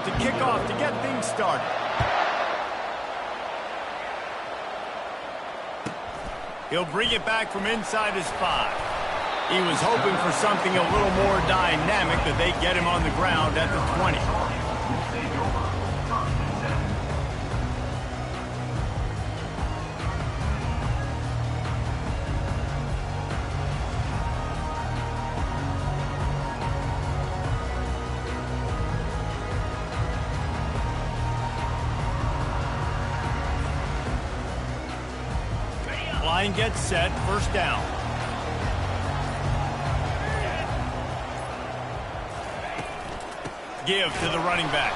to kick off to get things started. He'll bring it back from inside his 5. He was hoping for something a little more dynamic, but they get him on the ground at the 20. Line gets set, first down. Give to the running back.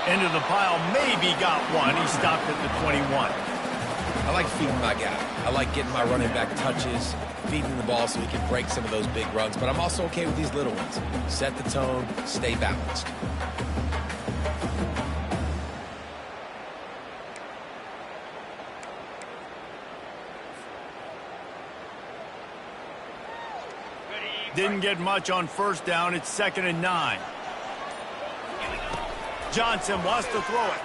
Into the pile, maybe got one. He stopped at the 21. I like feeding my guy. I like getting my running back touches, feeding the ball so he can break some of those big runs, but I'm also okay with these little ones. Set the tone, stay balanced. Didn't get much on first down. It's 2nd and 9. Johnson wants to throw it.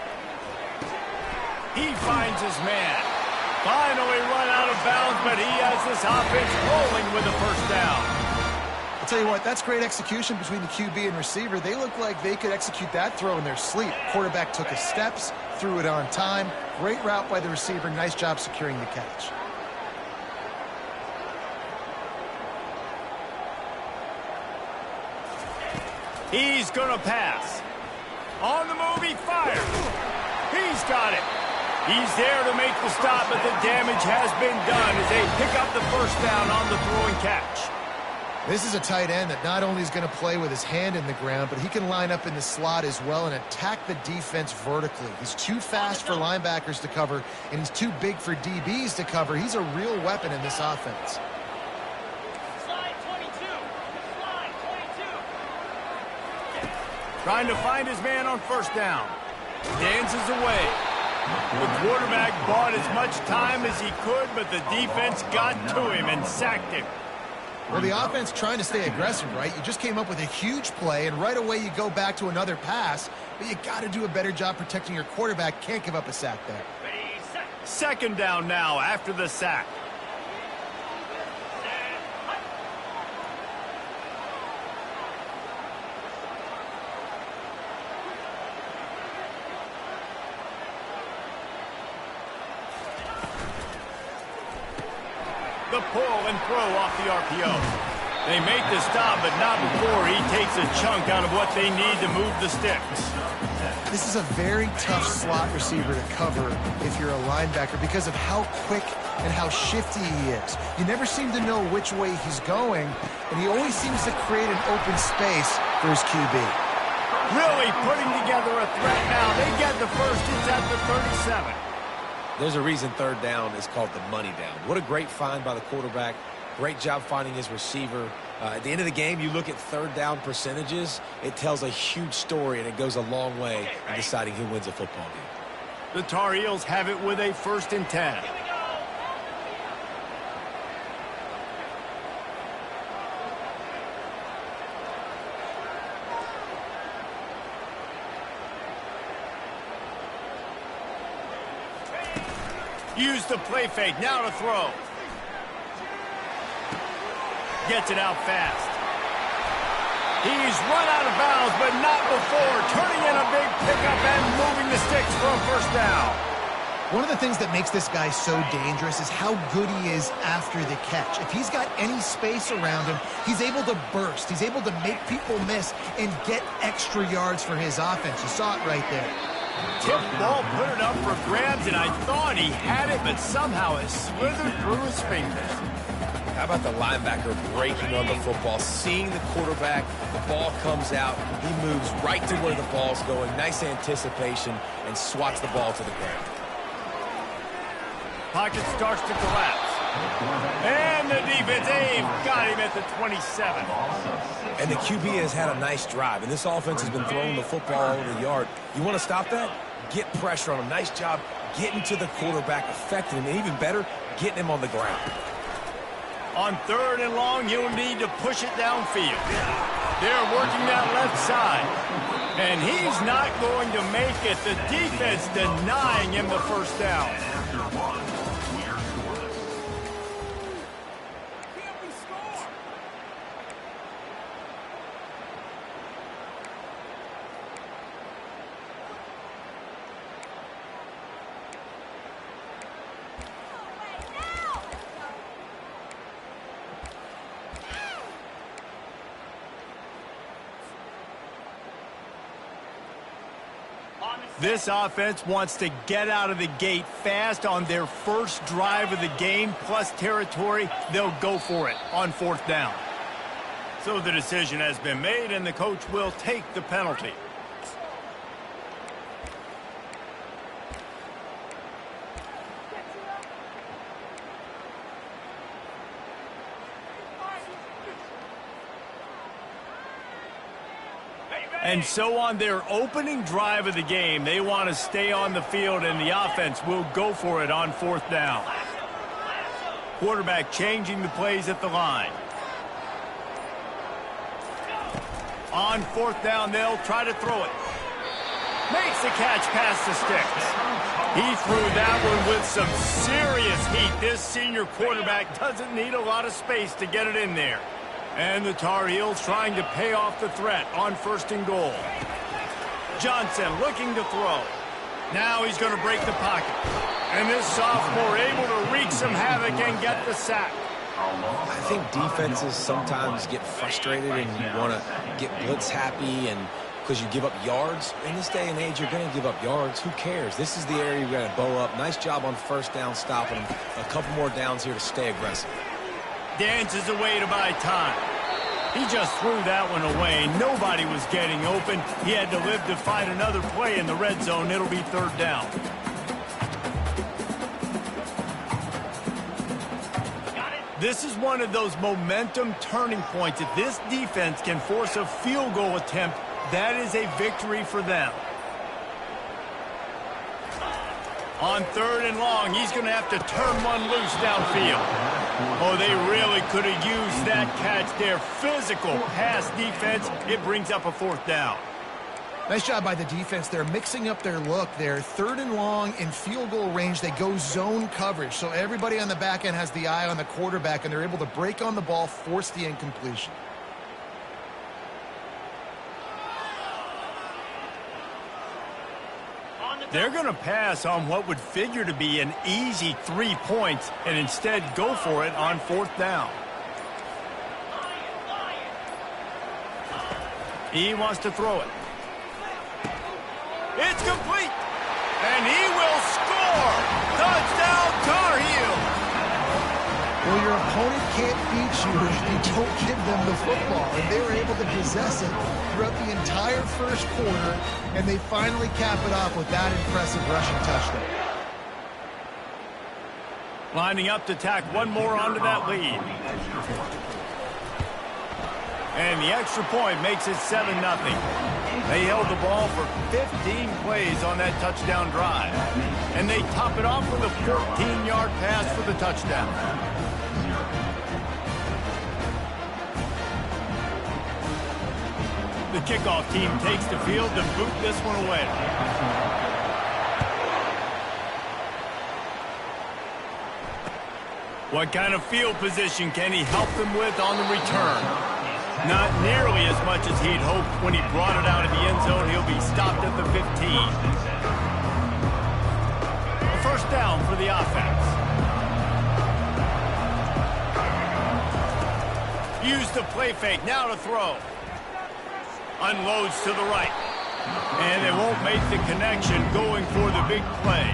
He finds his man. Finally run out of bounds, but he has this offense rolling with a first down. I'll tell you what, that's great execution between the QB and receiver. They look like they could execute that throw in their sleep. Quarterback took his steps, threw it on time. Great route by the receiver. Nice job securing the catch. He's going to pass. On the move, he fires. He's got it. He's there to make the stop, but the damage has been done as they pick up the first down on the throwing catch. This is a tight end that not only is going to play with his hand in the ground, but he can line up in the slot as well and attack the defense vertically. He's too fast for linebackers to cover, and he's too big for DBs to cover. He's a real weapon in this offense. Trying to find his man on first down. Dances away. The quarterback bought as much time as he could, but the defense got to him and sacked him. Well, the offense trying to stay aggressive, right? You just came up with a huge play, and right away you go back to another pass, but you got to do a better job protecting your quarterback. Can't give up a sack there. 2nd down now after the sack. The pull and throw off the RPO. They make the stop, but not before he takes a chunk out of what they need to move the sticks. This is a very tough slot receiver to cover if you're a linebacker because of how quick and how shifty he is. You never seem to know which way he's going, and he always seems to create an open space for his QB. Really putting together a threat now. They get the first. It's at the 37. There's a reason third down is called the money down. What a great find by the quarterback. Great job finding his receiver. At the end of the game, you look at third down percentages. It tells a huge story, and it goes a long way in deciding who wins a football game. The Tar Heels have it with a 1st and 10. Use the play fake, now to throw. Gets it out fast. He's run out of bounds, but not before. Turning in a big pickup and moving the sticks for a first down. One of the things that makes this guy so dangerous is how good he is after the catch. If he's got any space around him, he's able to burst. He's able to make people miss and get extra yards for his offense. You saw it right there. Tip ball, put it up for grabs, and I thought he had it, but somehow it slithered through his fingers. How about the linebacker breaking on the football, seeing the quarterback, the ball comes out, he moves right to where the ball's going, nice anticipation, and swats the ball to the ground. Pocket starts to collapse. And the defense, they've got him at the 27. And the QB has had a nice drive, and this offense has been throwing the football all over the yard. You want to stop that? Get pressure on him. Nice job getting to the quarterback, affecting him, and even better, getting him on the ground. On 3rd and long, he'll need to push it downfield. They're working that left side. And he's not going to make it. The defense denying him the first down. This offense wants to get out of the gate fast on their first drive of the game, plus territory. They'll go for it on fourth down. So the decision has been made, and the coach will take the penalty. And so on their opening drive of the game, they want to stay on the field, and the offense will go for it on fourth down. Quarterback changing the plays at the line. On fourth down, they'll try to throw it. Makes the catch past the sticks. He threw that one with some serious heat. This senior quarterback doesn't need a lot of space to get it in there. And the Tar Heels trying to pay off the threat on first and goal. Johnson looking to throw. Now he's going to break the pocket. And this sophomore able to wreak some havoc and get the sack. I think defenses sometimes get frustrated and you want to get blitz happy and because you give up yards. In this day and age, you're going to give up yards. Who cares? This is the area you're going to bow up. Nice job on first down stopping them. A couple more downs here to stay aggressive. Dances away to buy time. He just threw that one away. Nobody was getting open. He had to live to find another play in the red zone. It'll be third down. This is one of those momentum turning points. If this defense can force a field goal attempt, that is a victory for them. On third and long, he's going to have to turn one loose downfield. Oh, they really could have used that catch there. Physical pass defense. It brings up a fourth down. Nice job by the defense. They're mixing up their look there. Third and long in field goal range. They go zone coverage. So everybody on the back end has the eye on the quarterback, and they're able to break on the ball, force the incompletion. They're going to pass on what would figure to be an easy 3 points and instead go for it on fourth down. He wants to throw it. It's complete. And he will score. Touchdown, Tar Heels. Well, your opponent can't beat you if you don't give them the football. And they were able to possess it throughout the entire first quarter, and they finally cap it off with that impressive rushing touchdown. Lining up to tack one more onto that lead. And the extra point makes it 7-0. They held the ball for 15 plays on that touchdown drive. And they top it off with a 14-yard pass for the touchdown. The kickoff team takes the field to boot this one away. What kind of field position can he help them with on the return? Not nearly as much as he'd hoped when he brought it out of the end zone. He'll be stopped at the 15. A first down for the offense. Use the play fake. Now to throw. Unloads to the right. And they won't make the connection going for the big play.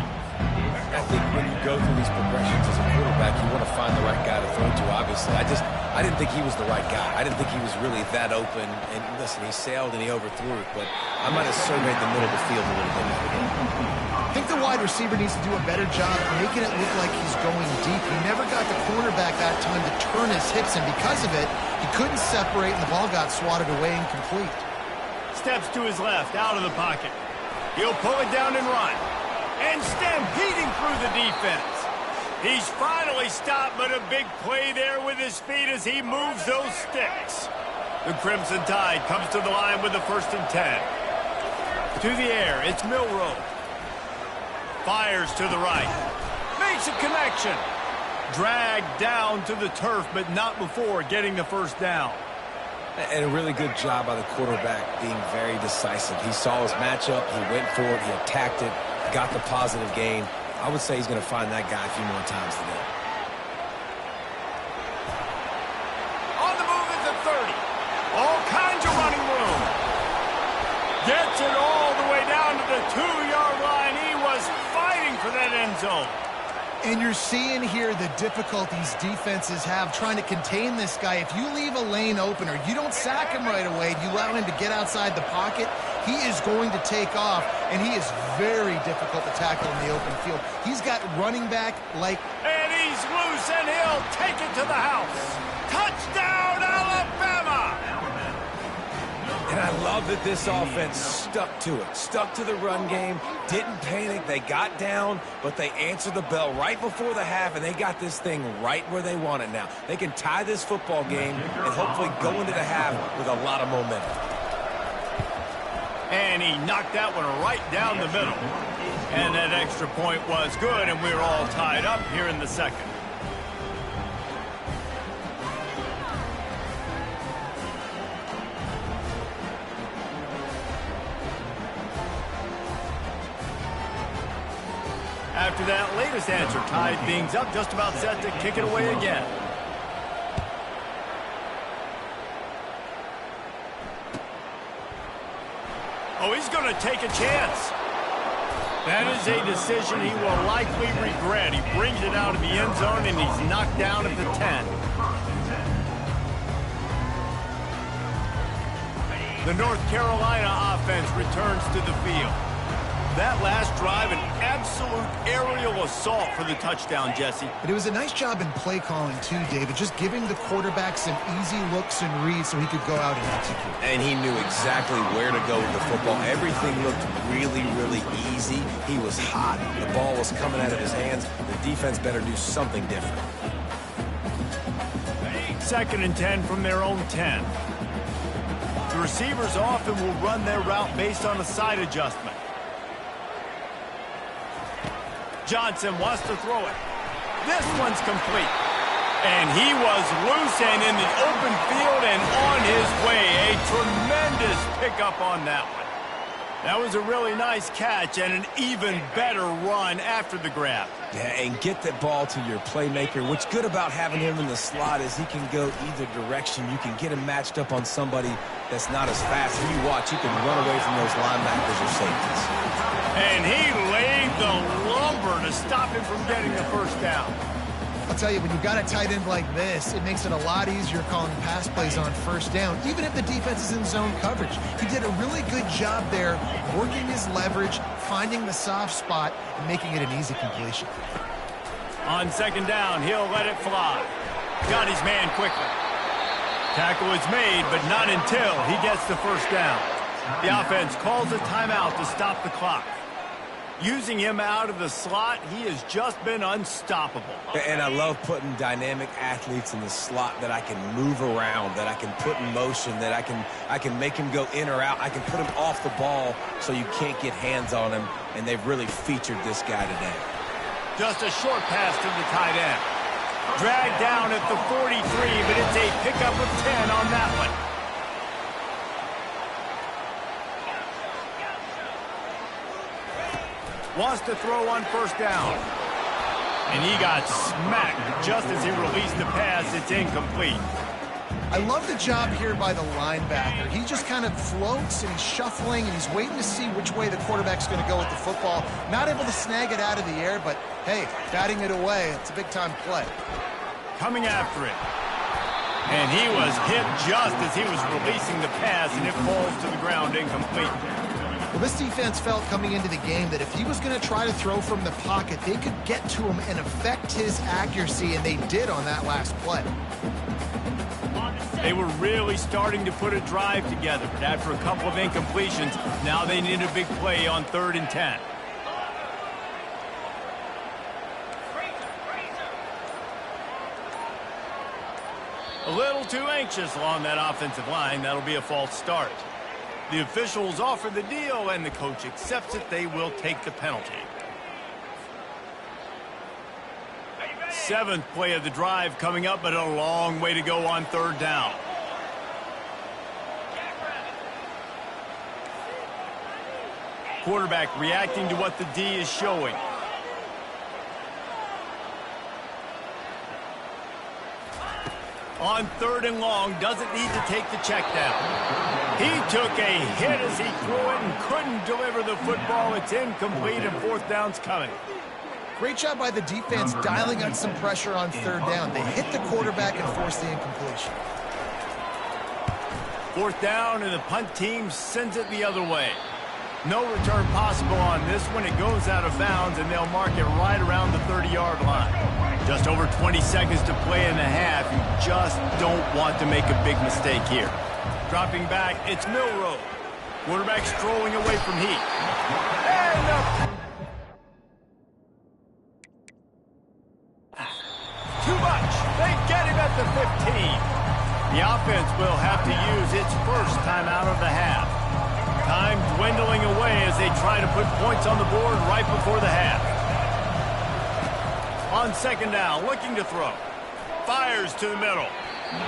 I think when you go through these progressions as a quarterback, you want to find the right guy to throw to, obviously. I didn't think he was the right guy. I didn't think he was really that open. And listen, he sailed and he overthrew it, but I might have surveyed the middle of the field a little bit. I think the wide receiver needs to do a better job making it look like he's going deep. He never got the cornerback that time to turn his hips, and because of it, he couldn't separate, and the ball got swatted away incomplete. Steps to his left, out of the pocket. He'll pull it down and run. And stampeding through the defense. He's finally stopped, but a big play there with his feet as he moves those sticks. The Crimson Tide comes to the line with the 1st and 10. To the air, it's Milrow. Fires to the right. Makes a connection. Dragged down to the turf, but not before getting the first down. And a really good job by the quarterback being very decisive. He saw his matchup, he went for it, he attacked it, got the positive gain. I would say he's going to find that guy a few more times today. On the move at the 30. All kinds of running room. Gets it all the way down to the 2-yard line. He was fighting for that end zone. And you're seeing here the difficulties defenses have trying to contain this guy. If you leave a lane open or you don't sack him right away, you allow him to get outside the pocket, he is going to take off, and he is very difficult to tackle in the open field. He's got running back like... And he's loose, and he'll take it to the house. Touchdown, Alabama! And I love that this offense stuck to it, stuck to the run game, didn't panic. They got down, but they answered the bell right before the half, and they got this thing right where they want it now. They can tie this football game and hopefully go into the half with a lot of momentum. And he knocked that one right down the middle. And that extra point was good, and we're all tied up here in the second. After that latest answer, tied things up, just about set to kick it away again. Oh, he's going to take a chance. That is a decision he will likely regret. He brings it out of the end zone, and he's knocked down at the 10. The North Carolina offense returns to the field. That last drive, an absolute aerial assault for the touchdown, Jesse. But it was a nice job in play calling, too, David, just giving the quarterback some easy looks and reads so he could go out and execute. And he knew exactly where to go with the football. Everything looked really, really easy. He was hot. The ball was coming out of his hands. The defense better do something different. 2nd and 10 from their own 10. The receivers often will run their route based on a side adjustment. Johnson wants to throw it. This one's complete. And he was loose and in the open field and on his way. A tremendous pickup on that one. That was a really nice catch and an even better run after the grab. Yeah, and get the ball to your playmaker. What's good about having him in the slot is he can go either direction. You can get him matched up on somebody that's not as fast. And you watch, you can run away from those linebackers or safeties. And he laid the lumber to stop him from getting the first down. I'll tell you, when you've got a tight end like this, it makes it a lot easier calling pass plays on first down, even if the defense is in zone coverage. He did a really good job there, working his leverage, finding the soft spot, and making it an easy completion. On 2nd down, he'll let it fly. Got his man quickly. Tackle is made, but not until he gets the first down. The offense calls a timeout to stop the clock. Using him out of the slot, he has just been unstoppable. And I love putting dynamic athletes in the slot that I can move around, that I can put in motion, that I can make him go in or out. I can put him off the ball so you can't get hands on him, and they've really featured this guy today. Just a short pass to the tight end. Dragged down at the 43, but it's a pickup of 10 on that one. Wants to throw on first down. And he got smacked just as he released the pass. It's incomplete. I love the job here by the linebacker. He just kind of floats and he's shuffling and he's waiting to see which way the quarterback's going to go with the football. Not able to snag it out of the air, but hey, batting it away, it's a big-time play. Coming after it. And he was hit just as he was releasing the pass, and it falls to the ground incomplete. Well, this defense felt coming into the game that if he was going to try to throw from the pocket, they could get to him and affect his accuracy, and they did on that last play. They were really starting to put a drive together, but after a couple of incompletions, now they need a big play on 3rd and 10. A little too anxious along that offensive line. That'll be a false start. The officials offer the deal, and the coach accepts it. They will take the penalty. 7th play of the drive coming up, but a long way to go on 3rd down. Quarterback reacting to what the D is showing. On 3rd and long, doesn't need to take the check down. He took a hit as he threw it and couldn't deliver the football. It's incomplete, and 4th down's coming. Great job by the defense dialing out some pressure on 3rd down. They hit the quarterback and forced the incompletion. 4th down, and the punt team sends it the other way. No return possible on this one. It goes out of bounds, and they'll mark it right around the 30-yard line. Just over 20 seconds to play in the half. You just don't want to make a big mistake here. Dropping back, it's Milroe. Quarterback strolling away from heat. And too much. They get him at the 15. The offense will have to use its first timeout of the half. Time dwindling away as they try to put points on the board right before the half. On 2nd down, looking to throw. Fires to the middle.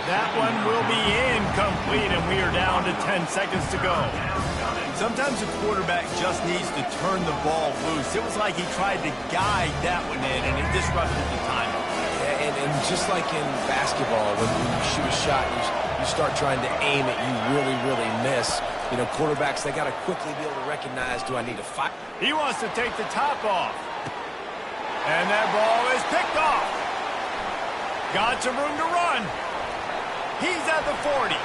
That one will be incomplete, and we are down to 10 seconds to go. Sometimes a quarterback just needs to turn the ball loose. It was like he tried to guide that one in, and it disrupted the timing. Yeah, and just like in basketball, when you shoot a shot, you start trying to aim it, you really miss. You know, quarterbacks, they got to quickly be able to recognize, do I need to fight? He wants to take the top off. And that ball is picked off. Got some room to run. He's at the 40.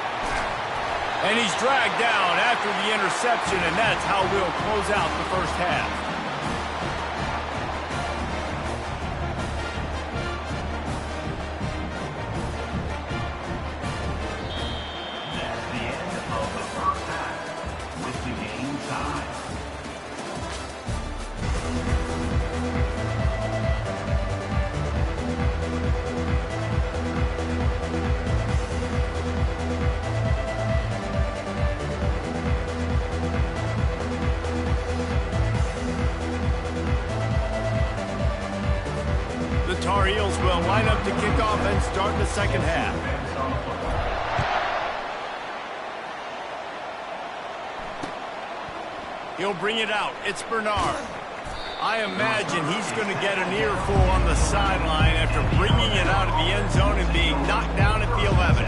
And he's dragged down after the interception, and that's how we'll close out the first half. That's the end of the first half with the game tied. Tar Heels will line up to kick off and start the second half. He'll bring it out. It's Bernard. I imagine he's going to get an earful on the sideline after bringing it out of the end zone and being knocked down at the 11.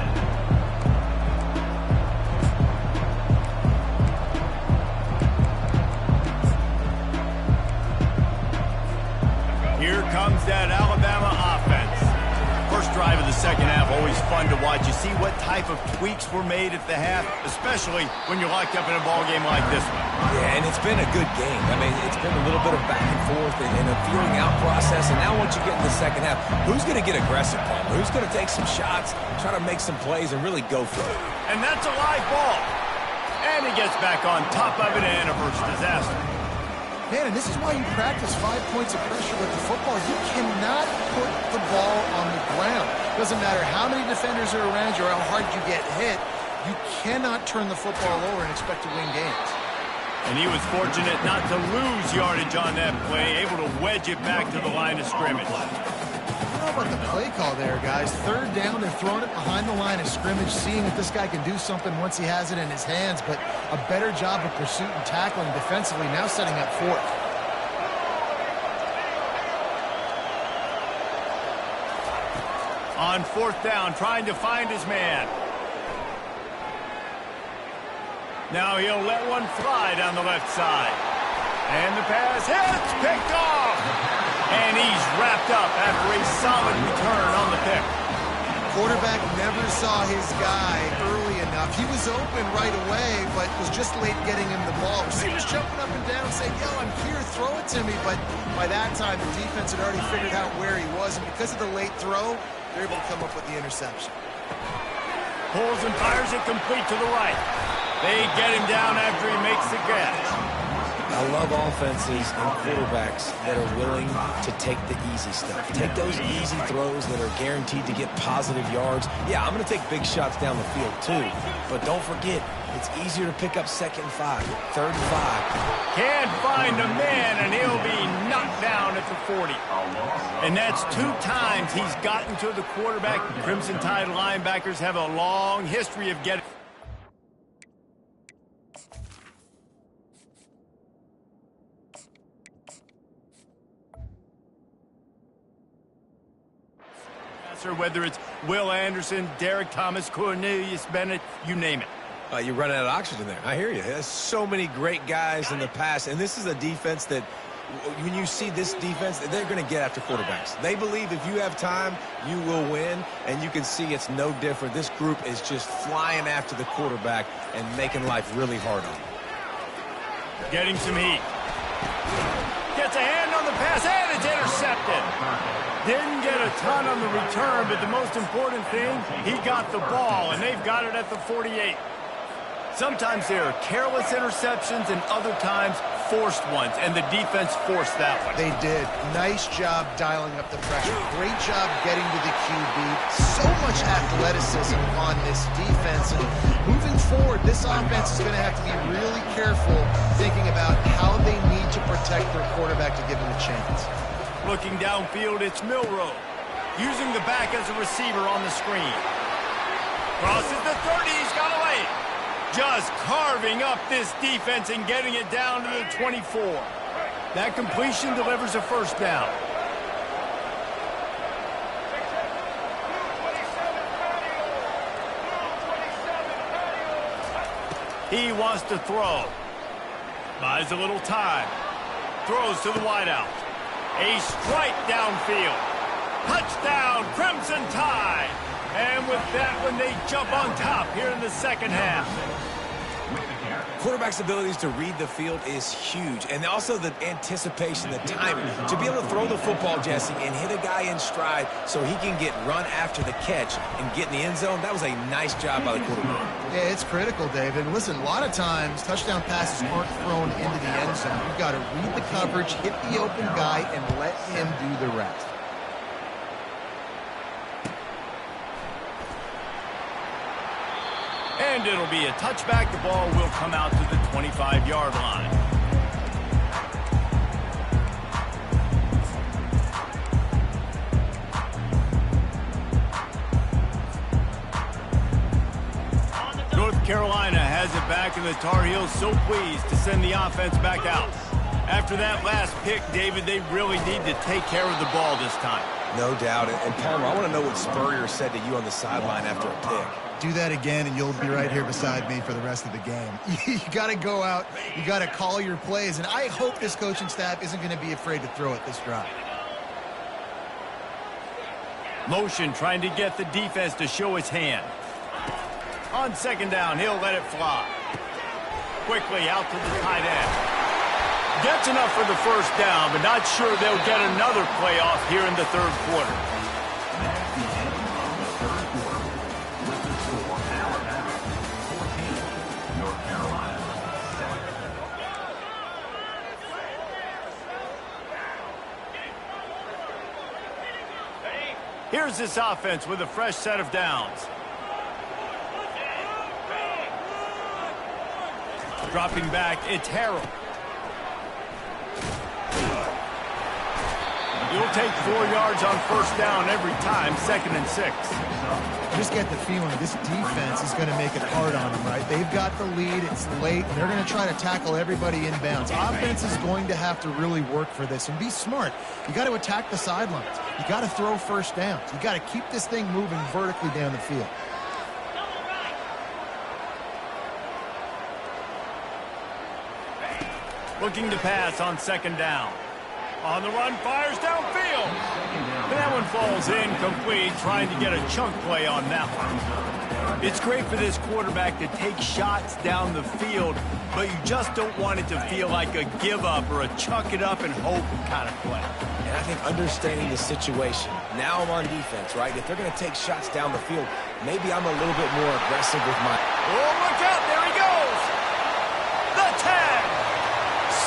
Here comes that Alabama offense. First drive of the second half, always fun to watch. You see what type of tweaks were made at the half, especially when you're locked up in a ball game like this one. Yeah, and it's been a good game. I mean, it's been a little bit of back and forth and a feeling out process. And now once you get in the second half, who's going to get aggressive, Palmer? Who's going to take some shots, try to make some plays, and really go for it? And that's a live ball. And he gets back on top of it and averts disaster. Man, and this is why you practice 5 points of pressure with the football. You cannot put the ball on the ground. Doesn't matter how many defenders are around you or how hard you get hit. You cannot turn the football over and expect to win games. And he was fortunate not to lose yardage on that play, able to wedge it back to the line of scrimmage. How about the play call there, guys? 3rd down, they're throwing it behind the line of scrimmage, seeing if this guy can do something once he has it in his hands, but a better job of pursuit and tackling defensively, now setting up 4th. On 4th down, trying to find his man. Now he'll let one fly down the left side. And the pass hits, picked off. And he's wrapped up after a solid return on the pick. Quarterback never saw his guy early enough. He was open right away, but was just late getting him the ball. Receivers jumping up and down saying, yo, I'm here, throw it to me. But by that time, the defense had already figured out where he was. And because of the late throw, they're able to come up with the interception. Pulls and fires it complete to the right. They get him down after he makes the catch. I love offenses and quarterbacks that are willing to take the easy stuff. Take those easy throws that are guaranteed to get positive yards. Yeah, I'm going to take big shots down the field too, but don't forget, it's easier to pick up 2nd and 5, 3rd and 5. Can't find a man, and he'll be knocked down at the 40. And that's 2 times he's gotten to the quarterback. Crimson Tide linebackers have a long history of getting... whether it's Will Anderson, Derek Thomas, Cornelius Bennett, you name it. You're running out of oxygen there. I hear you. There's so many great guys in the past, and this is a defense that, when you see this defense, they're going to get after quarterbacks. They believe if you have time, you will win, and you can see it's no different. This group is just flying after the quarterback and making life really hard on them. Getting some heat. Gets a hand on the pass, and it's intercepted. Didn't get a ton on the return, but the most important thing, he got the ball, and they've got it at the 48. Sometimes there are careless interceptions, and other times forced ones, and the defense forced that one. They did. Nice job dialing up the pressure. Great job getting to the QB. So much athleticism on this defense. And moving forward, this offense is going to have to be really careful thinking about how they need to protect their quarterback to give him a chance. Looking downfield, it's Milroe. Using the back as a receiver on the screen. Crosses the 30, he's got away. Just carving up this defense and getting it down to the 24. That completion delivers a 1st down. He wants to throw. Buys a little time. Throws to the wideout. A strike downfield. Touchdown, Crimson Tide. And with that one, they jump on top here in the 2nd half. Quarterback's abilities to read the field is huge, and also the anticipation, the timing. To be able to throw the football, Jesse, and hit a guy in stride so he can get run after the catch and get in the end zone, that was a nice job by the quarterback. Yeah, it's critical, David. Listen, a lot of times, touchdown passes aren't thrown into the end zone. You've got to read the coverage, hit the open guy, and let him do the rest. And it'll be a touchback. The ball will come out to the 25-yard line. North Carolina has it back, and the Tar Heels so pleased to send the offense back out. After that last pick, David, they really need to take care of the ball this time. No doubt. And Palmer, I want to know what Spurrier said to you on the sideline after a pick. Do that again, and you'll be right here beside me for the rest of the game. You got to go out. You got to call your plays, and I hope this coaching staff isn't going to be afraid to throw it this drive. Motion trying to get the defense to show his hand. On 2nd down, he'll let it fly. Quickly out to the tight end. Gets enough for the 1st down, but not sure they'll get another play off here in the 3rd quarter. That's the end of the 3rd quarter. With the score now at 14, North Carolina 7. Here's this offense with a fresh set of downs. Dropping back, it's Harrell. You'll take 4 yards on 1st down every time, 2nd and 6. Just get the feeling this defense is going to make it hard on them, right? They've got the lead, it's late, and they're going to try to tackle everybody inbounds. Offense is going to have to really work for this and be smart. You got to attack the sidelines. You got to throw 1st downs. You got to keep this thing moving vertically down the field. Looking to pass on 2nd down. On the run, fires downfield. And that one falls incomplete, trying to get a chunk play on that one. It's great for this quarterback to take shots down the field, but you just don't want it to feel like a give-up or a chuck it up and hope kind of play. And I think understanding the situation, now I'm on defense, right? If they're going to take shots down the field, maybe I'm a little bit more aggressive with my... Oh, look out, there he goes! The tag!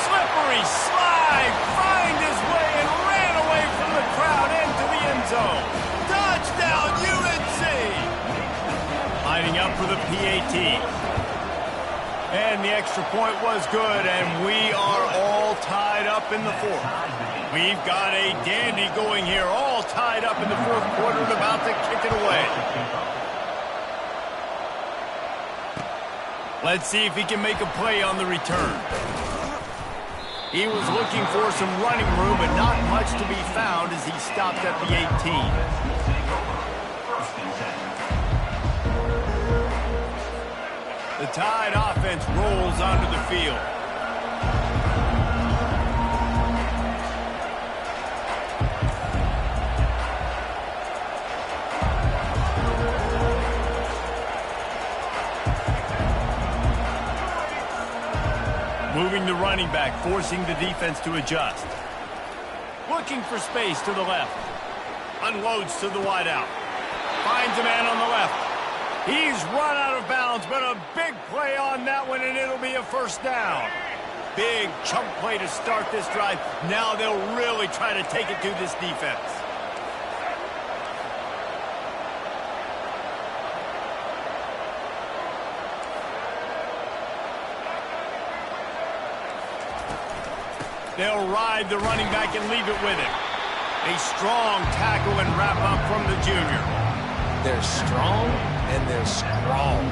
Slippery slide, find his way and ran away from the crowd into the end zone. Touchdown, UNC! Lining up for the PAT. And the extra point was good, and we are all tied up in the fourth. We've got a dandy going here, all tied up in the fourth quarter and about to kick it away. Let's see if he can make a play on the return. He was looking for some running room, but not much to be found as he stopped at the 18. The Tide offense rolls onto the field. Moving the running back, forcing the defense to adjust. Looking for space to the left. Unloads to the wideout. Finds a man on the left. He's run out of bounds, but a big play on that one, and it'll be a first down. Big chunk play to start this drive. Now they'll really try to take it to this defense. They'll ride the running back and leave it with him. A strong tackle and wrap up from the junior. They're strong and they're strong.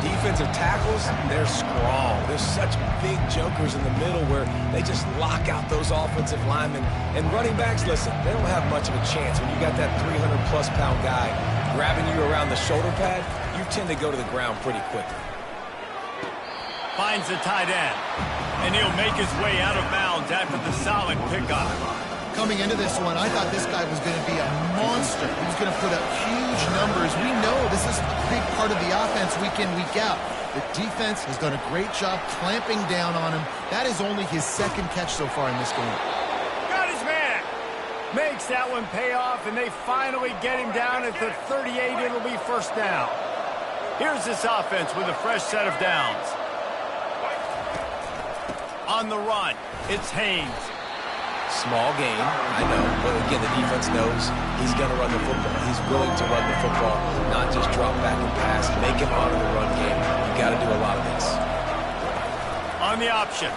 Defensive tackles, they're strong. There's such big jokers in the middle where they just lock out those offensive linemen. And running backs, listen, they don't have much of a chance. When you got that 300-plus pound guy grabbing you around the shoulder pad, you tend to go to the ground pretty quickly. Finds the tight end, and he'll make his way out of bounds after the solid pickup. Coming into this one, I thought this guy was going to be a monster. He was going to put up huge numbers. We know this is a big part of the offense week in, week out. The defense has done a great job clamping down on him. That is only his second catch so far in this game. Got his man. Makes that one pay off, and they finally get him down at the 38. It'll be first down. Here's this offense with a fresh set of downs. On the run, it's Haynes. Small game, I know, but again, the defense knows he's going to run the football. He's willing to run the football, not just drop back and pass, make him honor the run game. You got to do a lot of this. On the option.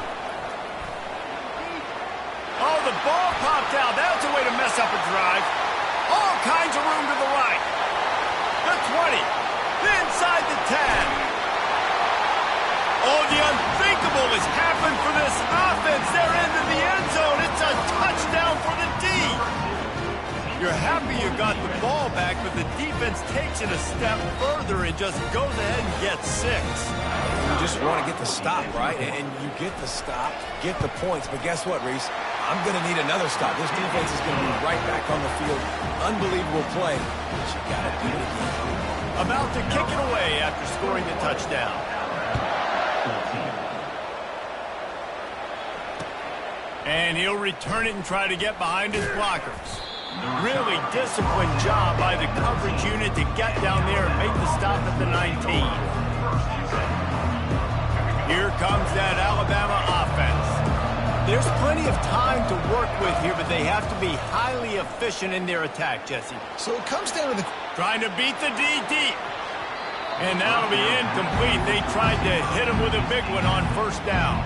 Oh, the ball popped out. That's a way to mess up a drive. All kinds of room to the right. The 20. Inside the 10. Oh, the unthinkable has happened for this offense. They're into the end zone. It's a touchdown for the D. You're happy you got the ball back, but the defense takes it a step further and just goes ahead and gets 6. You just want to get the stop, right? And you get the stop, get the points. But guess what, Reese? I'm going to need another stop. This defense is going to be right back on the field. Unbelievable play, but you got to do it again. About to kick it away after scoring the touchdown. And he'll return it and try to get behind his blockers. Really disciplined job by the coverage unit to get down there and make the stop at the 19. Here comes that Alabama offense. There's plenty of time to work with here, but they have to be highly efficient in their attack, Jesse. So it comes down to the... Trying to beat the D deep. And that'll be incomplete. They tried to hit him with a big one on first down.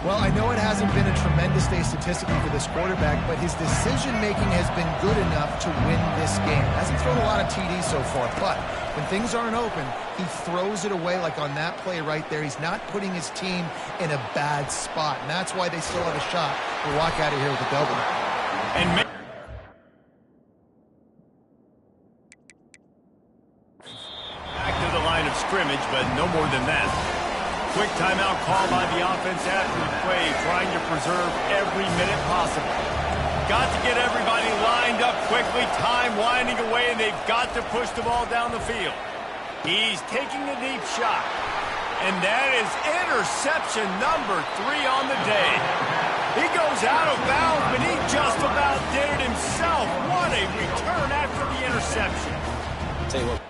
Well, I know it hasn't been a tremendous day statistically for this quarterback, but his decision-making has been good enough to win this game. Hasn't thrown a lot of TDs so far, but when things aren't open, he throws it away like on that play right there. He's not putting his team in a bad spot, and that's why they still have a shot to walk out of here with a double. And back to the line of scrimmage, but no more than that. Quick timeout call by the offense after the play, trying to preserve every minute possible. Got to get everybody lined up quickly, time winding away, and they've got to push the ball down the field. He's taking the deep shot, and that is interception number 3 on the day. He goes out of bounds, but he just about did it himself. What a return after the interception. Tell you what.